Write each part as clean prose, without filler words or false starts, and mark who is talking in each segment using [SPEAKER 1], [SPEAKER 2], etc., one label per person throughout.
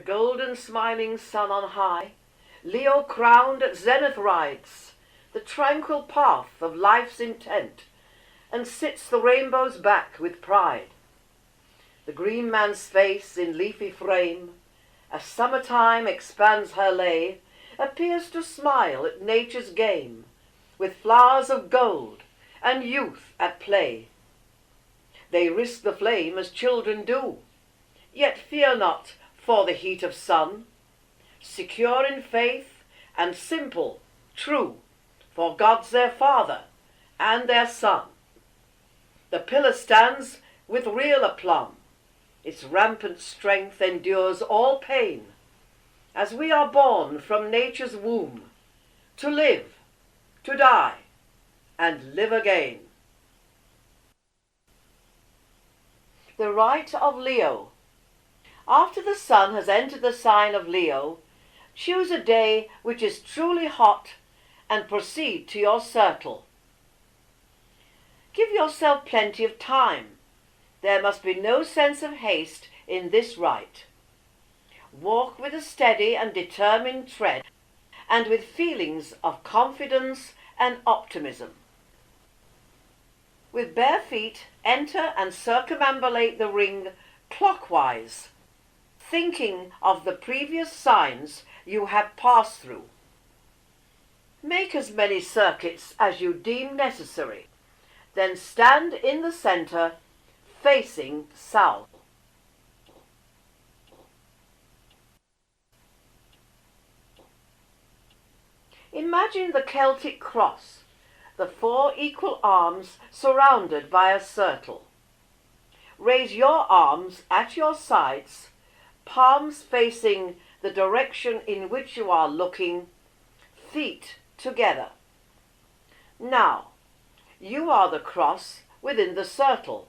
[SPEAKER 1] golden smiling sun on high, Leo crowned at zenith rides the tranquil path of life's intent, and sits the rainbow's back with pride. The green man's face in leafy frame, as summertime expands her lay, appears to smile at nature's game, with flowers of gold and youth at play. They risk the flame as children do, yet fear not for the heat of sun, secure in faith and simple, true, for God's their Father and their Son. The pillar stands with real aplomb, its rampant strength endures all pain, as we are born from nature's womb, to live, to die, and live again. The Rite of Leo. After the sun has entered the sign of Leo, choose a day which is truly hot and proceed to your circle. Give yourself plenty of time. There must be no sense of haste in this rite. Walk with a steady and determined tread, and with feelings of confidence and optimism. With bare feet, enter and circumambulate the ring clockwise, thinking of the previous signs you have passed through. Make as many circuits as you deem necessary, then stand in the center, facing south. Imagine the Celtic cross, the 4 equal arms surrounded by a circle. Raise your arms at your sides, palms facing the direction in which you are looking, feet together. Now, you are the cross within the circle,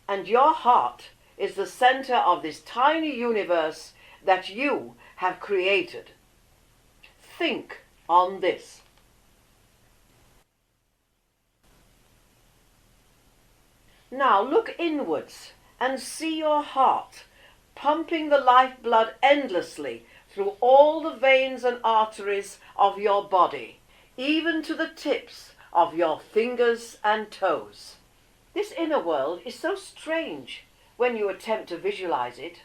[SPEAKER 1] and your heart is the center of this tiny universe that you have created. Think on this. Now look inwards and see your heart pumping the lifeblood endlessly through all the veins and arteries of your body, even to the tips of your fingers and toes. This inner world is so strange when you attempt to visualize it.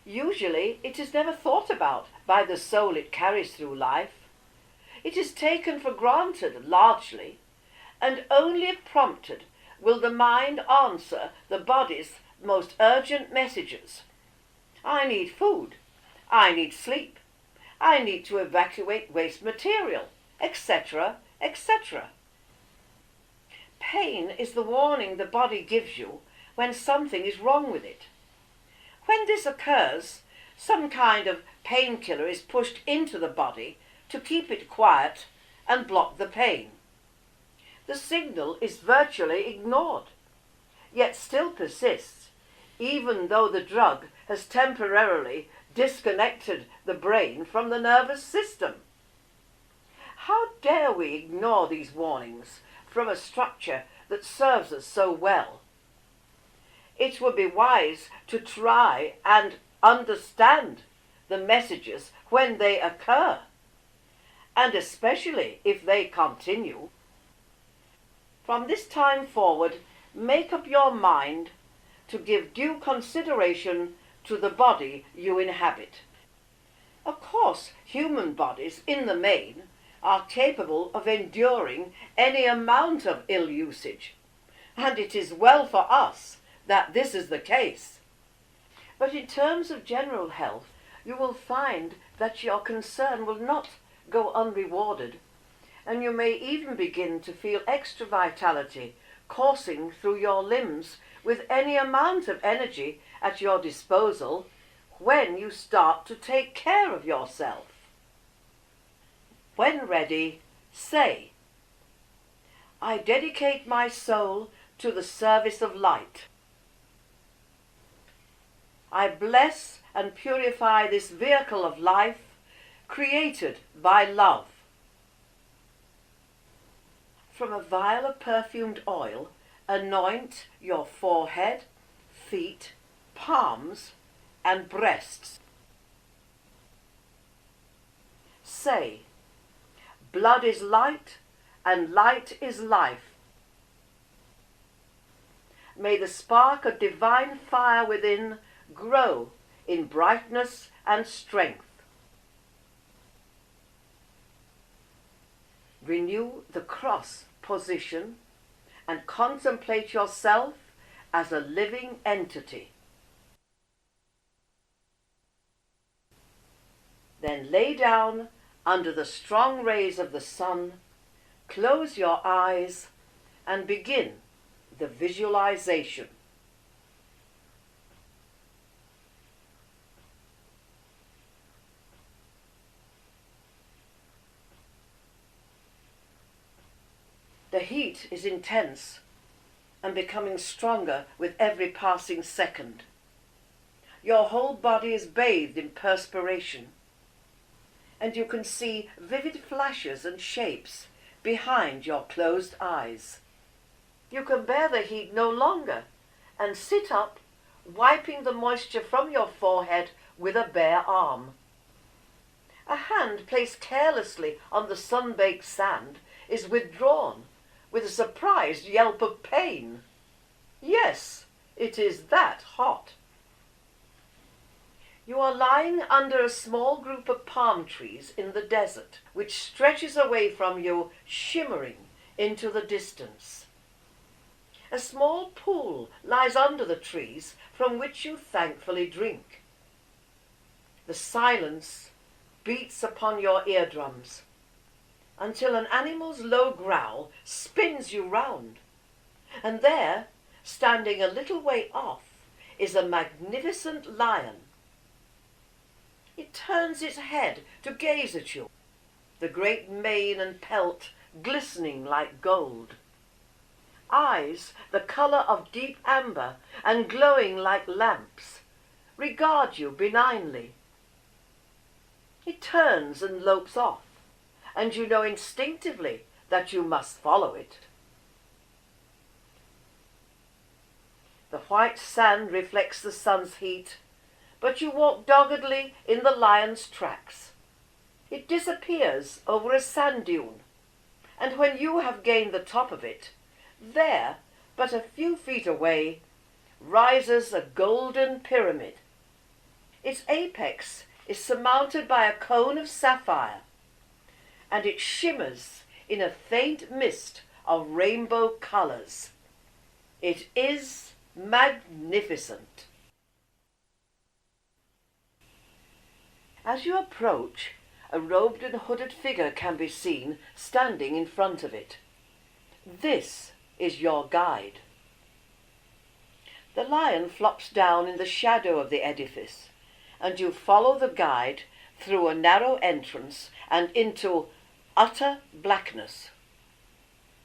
[SPEAKER 1] Usually it is never thought about by the soul it carries through life. It is taken for granted largely, and only if prompted will the mind answer the body's most urgent messages. I need food. I need sleep. I need to evacuate waste material, etc., etc. Pain is the warning the body gives you when something is wrong with it. When this occurs, some kind of painkiller is pushed into the body to keep it quiet and block the pain. The signal is virtually ignored, yet still persists, even though the drug has temporarily disconnected the brain from the nervous system. How dare we ignore these warnings from a structure that serves us so well? It would be wise to try and understand the messages when they occur, and especially if they continue. From this time forward, make up your mind to give due consideration to the body you inhabit. Of course, human bodies, in the main, are capable of enduring any amount of ill usage, and it is well for us that this is the case. But in terms of general health, you will find that your concern will not go unrewarded, and you may even begin to feel extra vitality coursing through your limbs with any amount of energy at your disposal when you start to take care of yourself. When ready, say, I dedicate my soul to the service of light. I bless and purify this vehicle of life created by love. From a vial of perfumed oil, anoint your forehead, feet, palms, and breasts. Say, blood is light and light is life. May the spark of divine fire within grow in brightness and strength. Renew the cross position and contemplate yourself as a living entity. Then lay down under the strong rays of the sun, close your eyes and begin the visualization. The heat is intense and becoming stronger with every passing second. Your whole body is bathed in perspiration, and you can see vivid flashes and shapes behind your closed eyes. You can bear the heat no longer and sit up, wiping the moisture from your forehead with a bare arm. A hand placed carelessly on the sun-baked sand is withdrawn with a surprised yelp of pain. Yes, it is that hot. You are lying under a small group of palm trees in the desert, which stretches away from you, shimmering into the distance. A small pool lies under the trees from which you thankfully drink. The silence beats upon your eardrums until an animal's low growl spins you round, and there, standing a little way off, is a magnificent lion. It turns its head to gaze at you, the great mane and pelt glistening like gold. Eyes the colour of deep amber and glowing like lamps regard you benignly. It turns and lopes off, and you know instinctively that you must follow it. The white sand reflects the sun's heat, but you walk doggedly in the lion's tracks. It disappears over a sand dune, and when you have gained the top of it, there, but a few feet away, rises a golden pyramid. Its apex is surmounted by a cone of sapphire, and it shimmers in a faint mist of rainbow colours. It is magnificent. As you approach, a robed and hooded figure can be seen standing in front of it. This is your guide. The lion flops down in the shadow of the edifice, and you follow the guide through a narrow entrance and into utter blackness.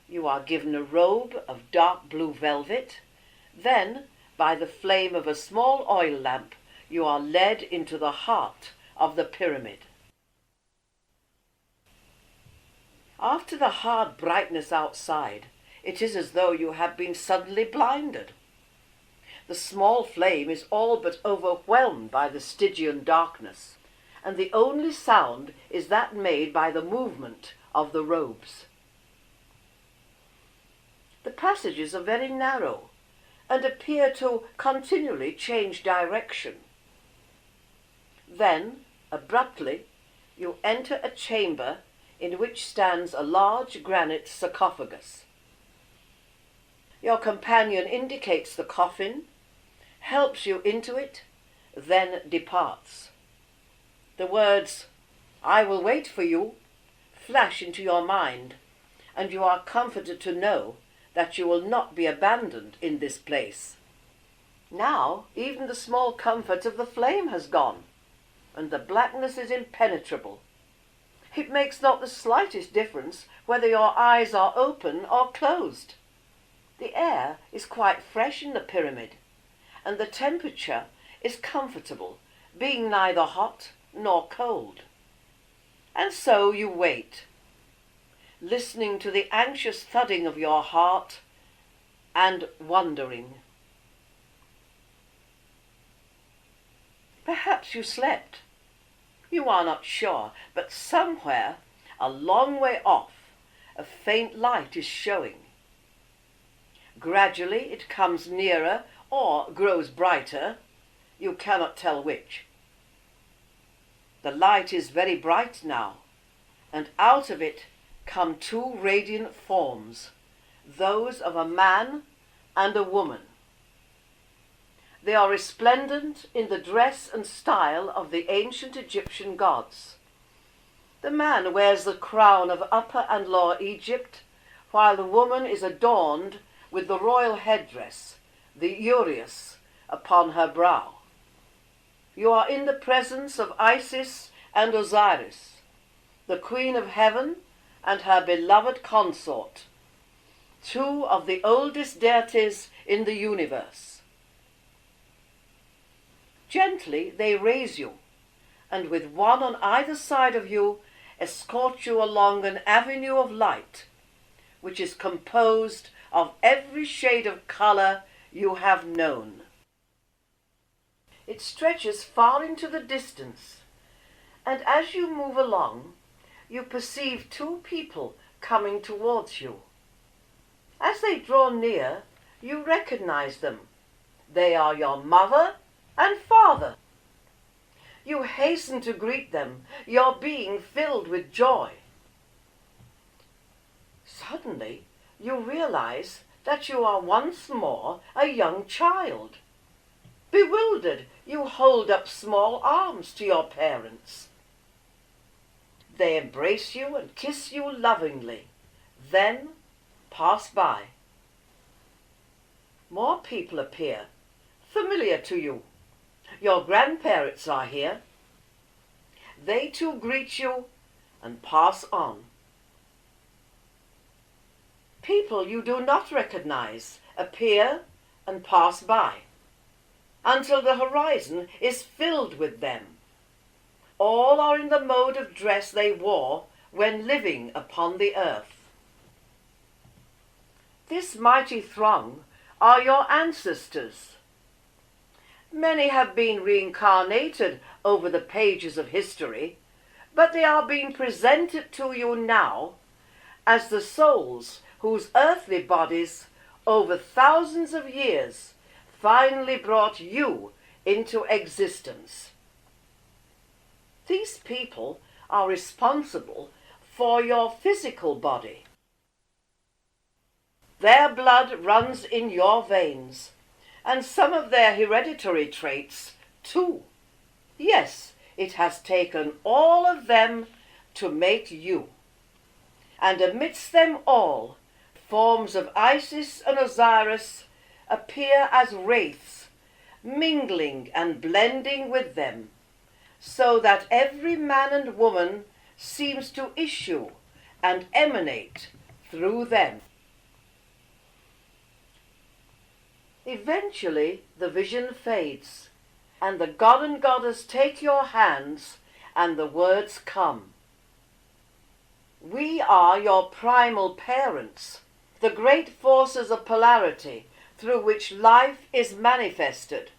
[SPEAKER 1] You are given a robe of dark blue velvet. Then, by the flame of a small oil lamp, you are led into the heart of the pyramid. After the hard brightness outside, it is as though you have been suddenly blinded. The small flame is all but overwhelmed by the Stygian darkness, and the only sound is that made by the movement of the robes. The passages are very narrow and appear to continually change direction. Then, abruptly, you enter a chamber in which stands a large granite sarcophagus. Your companion indicates the coffin, helps you into it, then departs. The words, "I will wait for you," flash into your mind, and you are comforted to know that you will not be abandoned in this place. Now, even the small comfort of the flame has gone, and the blackness is impenetrable. It makes not the slightest difference whether your eyes are open or closed. The air is quite fresh in the pyramid, and the temperature is comfortable, being neither hot nor cold. And so you wait, listening to the anxious thudding of your heart and wondering. Perhaps you slept. You are not sure, but somewhere, a long way off, a faint light is showing. Gradually it comes nearer or grows brighter. You cannot tell which. The light is very bright now, and out of it come two radiant forms, those of a man and a woman. They are resplendent in the dress and style of the ancient Egyptian gods. The man wears the crown of Upper and Lower Egypt, while the woman is adorned with the royal headdress, the uraeus, upon her brow. You are in the presence of Isis and Osiris, the Queen of Heaven and her beloved consort, two of the oldest deities in the universe. Gently they raise you, and with one on either side of you, escort you along an avenue of light, which is composed of every shade of colour you have known. It stretches far into the distance, and as you move along, you perceive two people coming towards you. As they draw near, you recognize them. They are your mother and father. You hasten to greet them, your being filled with joy. Suddenly, you realize that you are once more a young child. Bewildered, you hold up small arms to your parents. They embrace you and kiss you lovingly, then pass by. More people appear, familiar to you. Your grandparents are here. They too greet you and pass on. People you do not recognize appear and pass by, until the horizon is filled with them. All are in the mode of dress they wore when living upon the earth. This mighty throng are your ancestors. Many have been reincarnated over the pages of history, but they are being presented to you now as the souls whose earthly bodies, over thousands of years, finally brought you into existence. These people are responsible for your physical body. Their blood runs in your veins, and some of their hereditary traits too. Yes, it has taken all of them to make you. And amidst them all, forms of Isis and Osiris appear as wraiths, mingling and blending with them, so that every man and woman seems to issue and emanate through them. Eventually the vision fades, and the god and goddess take your hands, and the words come. We are your primal parents, the great forces of polarity through which life is manifested.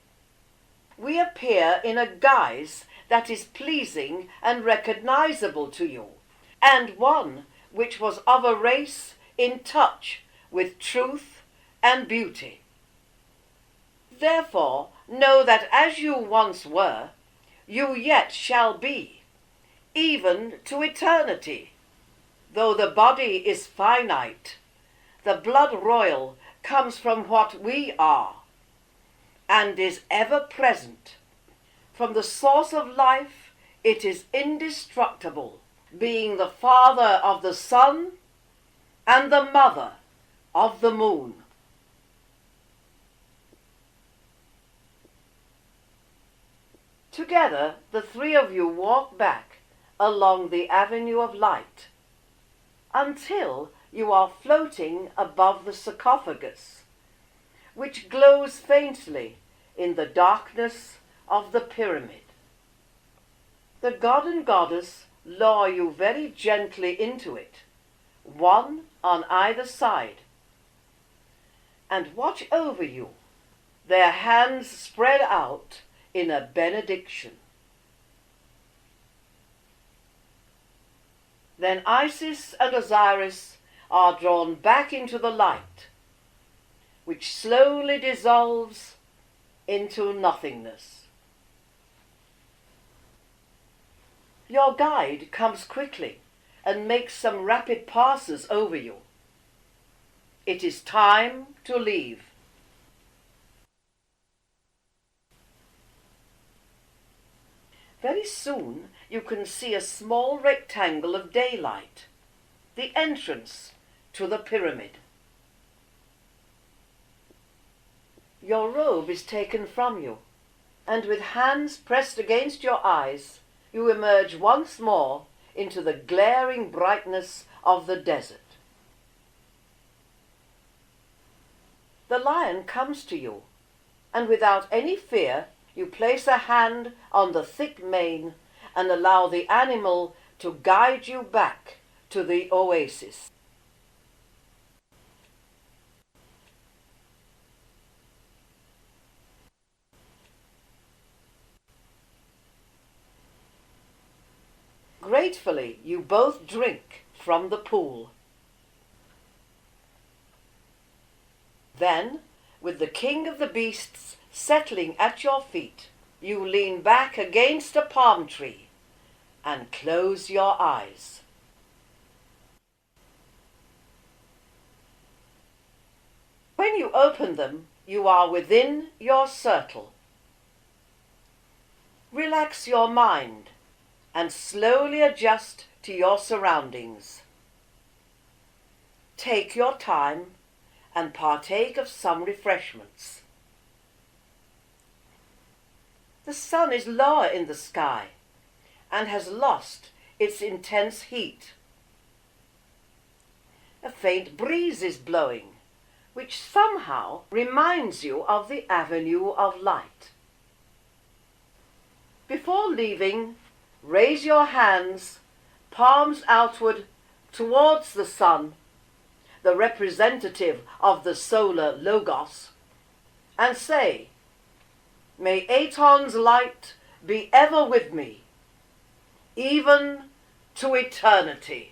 [SPEAKER 1] We appear in a guise that is pleasing and recognizable to you, and one which was of a race in touch with truth and beauty. Therefore, know that as you once were, you yet shall be, even to eternity. Though the body is finite, the blood royal comes from what we are, and is ever present. From the source of life, it is indestructible, being the father of the sun and the mother of the moon. Together, the three of you walk back along the avenue of light until you are floating above the sarcophagus, which glows faintly in the darkness of the pyramid. The god and goddess lower you very gently into it, one on either side, and watch over you, their hands spread out in a benediction. Then Isis and Osiris are drawn back into the light, which slowly dissolves into nothingness. Your guide comes quickly and makes some rapid passes over you. It is time to leave. Very soon you can see a small rectangle of daylight, the entrance to the pyramid. Your robe is taken from you, and with hands pressed against your eyes, you emerge once more into the glaring brightness of the desert. The lion comes to you, and without any fear, you place a hand on the thick mane and allow the animal to guide you back to the oasis. Gratefully, you both drink from the pool. Then, with the king of the beasts settling at your feet, you lean back against a palm tree and close your eyes. When you open them, you are within your circle. Relax your mind and slowly adjust to your surroundings. Take your time and partake of some refreshments. The sun is lower in the sky and has lost its intense heat. A faint breeze is blowing, which somehow reminds you of the avenue of light. Before leaving, raise your hands, palms outward towards the sun, the representative of the solar logos, and say, "May Aton's light be ever with me, even to eternity."